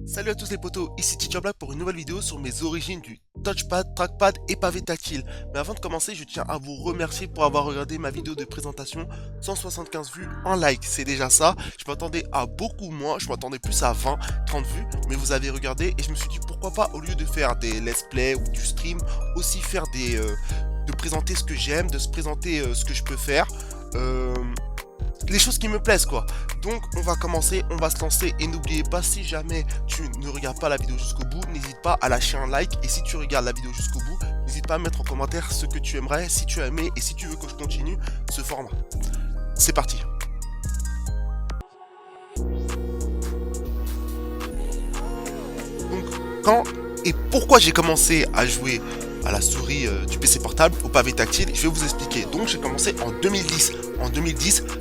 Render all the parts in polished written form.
Salut à tous les potos, ici Teacher Black pour une nouvelle vidéo sur mes origines du touchpad, trackpad et pavé tactile. Mais avant de commencer, je tiens à vous remercier pour avoir regardé ma vidéo de présentation, 175 vues en like, c'est déjà ça. Je m'attendais à beaucoup moins, je m'attendais plus à 20, 30 vues, mais vous avez regardé et je me suis dit pourquoi pas, au lieu de faire des let's play ou du stream, aussi faire de présenter ce que j'aime, de se présenter ce que je peux faire. Les choses qui me plaisent quoi. Donc on va commencer, on va se lancer et n'oubliez pas, si jamais tu ne regardes pas la vidéo jusqu'au bout, n'hésite pas à lâcher un like, et si tu regardes la vidéo jusqu'au bout, n'hésite pas à mettre en commentaire ce que tu aimerais, si tu as aimé et si tu veux que je continue ce format. C'est parti. Donc quand et pourquoi j'ai commencé à jouer à la souris du PC portable au pavé tactile, je vais vous expliquer. Donc j'ai commencé en 2010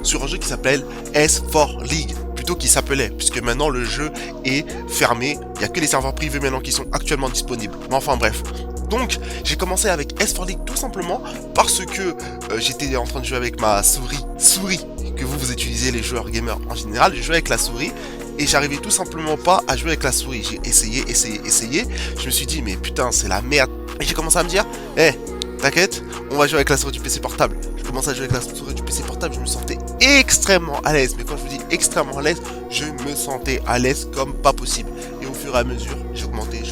sur un jeu qui s'appelle S4 League, plutôt qui s'appelait, puisque maintenant le jeu est fermé, il n'y a que les serveurs privés maintenant qui sont actuellement disponibles, mais enfin bref. Donc j'ai commencé avec S4 League tout simplement parce que j'étais en train de jouer avec ma souris que vous utilisez les joueurs gamers en général, je jouais avec la souris et j'arrivais tout simplement pas à jouer avec la souris. J'ai essayé, je me suis dit mais putain c'est la merde. Et j'ai commencé à me dire, t'inquiète, on va jouer avec la souris du PC portable. Je commençais à jouer avec la souris du PC portable, je me sentais extrêmement à l'aise. Mais quand je vous dis extrêmement à l'aise, je me sentais à l'aise comme pas possible. Et au fur et à mesure, j'ai augmenté.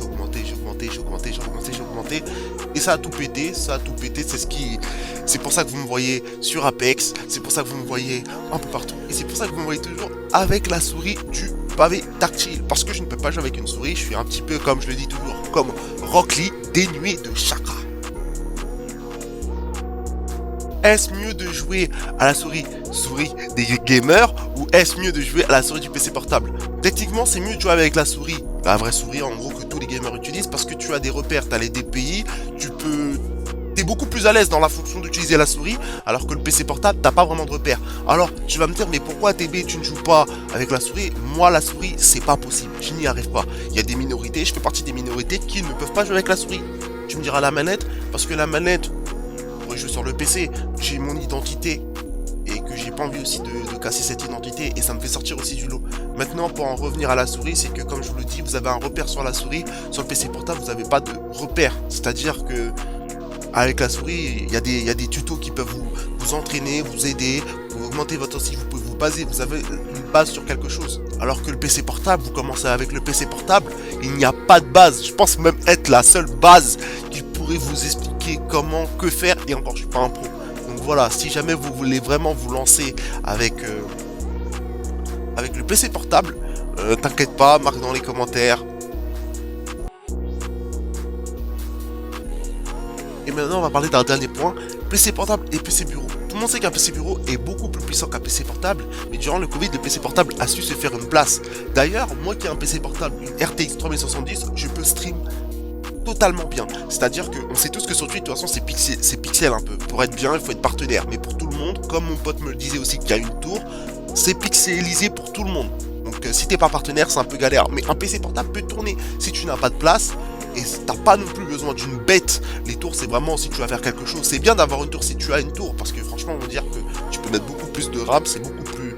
Et ça a tout pété, c'est pour ça que vous me voyez sur Apex, c'est pour ça que vous me voyez un peu partout. Et c'est pour ça que vous me voyez toujours avec la souris du pavé tactile. Parce que je ne peux pas jouer avec une souris, je suis un petit peu, comme je le dis toujours, comme Rock Lee, dénué de chakra. Est-ce mieux de jouer à la souris des gamers, ou est-ce mieux de jouer à la souris du PC portable? Techniquement, c'est mieux de jouer avec la souris, la vraie souris en gros que tous les gamers utilisent, parce que tu as des repères, tu as les DPI, t'es beaucoup plus à l'aise dans la fonction d'utiliser la souris, alors que le PC portable, t'as pas vraiment de repères. Alors, tu vas me dire, mais pourquoi TB, tu ne joues pas avec la souris? Moi, la souris, c'est pas possible, je n'y arrive pas. Il y a des minorités, je fais partie des minorités qui ne peuvent pas jouer avec la souris. Tu me diras la manette, parce que la manette, pour jouer sur le PC, j'ai mon identité, et que j'ai pas envie aussi de casser cette identité, et ça me fait sortir aussi du lot. Maintenant, pour en revenir à la souris, c'est que comme je vous le dis, vous avez un repère sur la souris, sur le PC portable, vous n'avez pas de repère. C'est-à-dire que avec la souris, il y a des tutos qui peuvent vous entraîner, vous aider, vous augmenter votre style, vous pouvez vous baser, vous avez une base sur quelque chose. Alors que le PC portable, vous commencez avec le PC portable, il n'y a pas de base. Je pense même être la seule base qui pourrait vous expliquer comment, que faire, et encore je suis pas un pro. Donc voilà, si jamais vous voulez vraiment vous lancer avec le PC portable, t'inquiète pas, marque dans les commentaires. Et maintenant on va parler d'un dernier point, PC portable et PC bureau. Tout le monde sait qu'un PC bureau est beaucoup plus puissant qu'un PC portable, mais durant le Covid, le PC portable a su se faire une place. D'ailleurs, moi qui ai un PC portable, une RTX 3070, je peux stream totalement bien. C'est-à-dire qu'on sait tous que sur Twitch, de toute façon, c'est pixel un peu. Pour être bien, il faut être partenaire. Mais pour tout le monde, comme mon pote me le disait aussi qu'il y a une tour, c'est pixelisé pour tout le monde. Donc si t'es pas partenaire, c'est un peu galère. Mais un PC portable peut tourner si tu n'as pas de place. Et t'as pas non plus besoin d'une bête. Les tours, c'est vraiment si tu vas faire quelque chose. C'est bien d'avoir une tour si tu as une tour. Parce que franchement, on va dire que tu peux mettre beaucoup plus de RAM. C'est beaucoup plus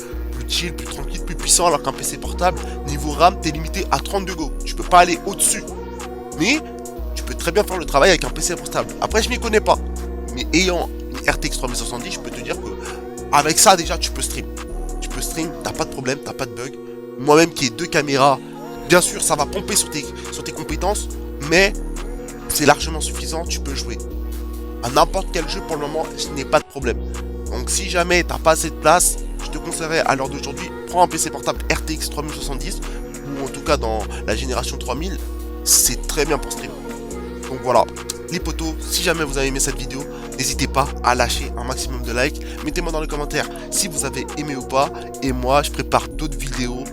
chill, plus tranquille, plus puissant. Alors qu'un PC portable, niveau RAM, t'es limité à 32 Go. Tu peux pas aller au-dessus. Mais tu peux très bien faire le travail avec un PC portable. Après, je m'y connais pas. Mais ayant une RTX 3070, je peux te dire que avec ça, déjà, tu peux stream. Tu peux stream, t'as pas de problème, t'as pas de bug. Moi-même qui ai 2 caméras, bien sûr, ça va pomper sur tes compétences. Mais c'est largement suffisant, tu peux jouer à n'importe quel jeu pour le moment, ce n'est pas de problème. Donc si jamais t'as pas assez de place, je te conseillerais à l'heure d'aujourd'hui, prends un PC portable RTX 3070, ou en tout cas dans la génération 3000, c'est très bien pour stream. Donc voilà, les potos, si jamais vous avez aimé cette vidéo, n'hésitez pas à lâcher un maximum de likes, mettez-moi dans les commentaires si vous avez aimé ou pas, et moi je prépare d'autres vidéos.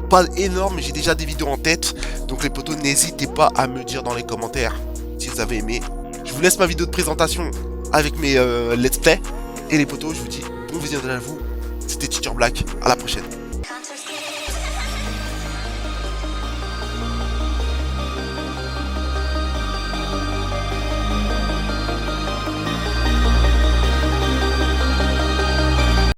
Pas énorme, mais j'ai déjà des vidéos en tête. Donc les potos, n'hésitez pas à me dire dans les commentaires si vous avez aimé. Je vous laisse ma vidéo de présentation avec mes let's play. Et les potos, je vous dis bon visionnage à vous. C'était Teacher Black, à la prochaine.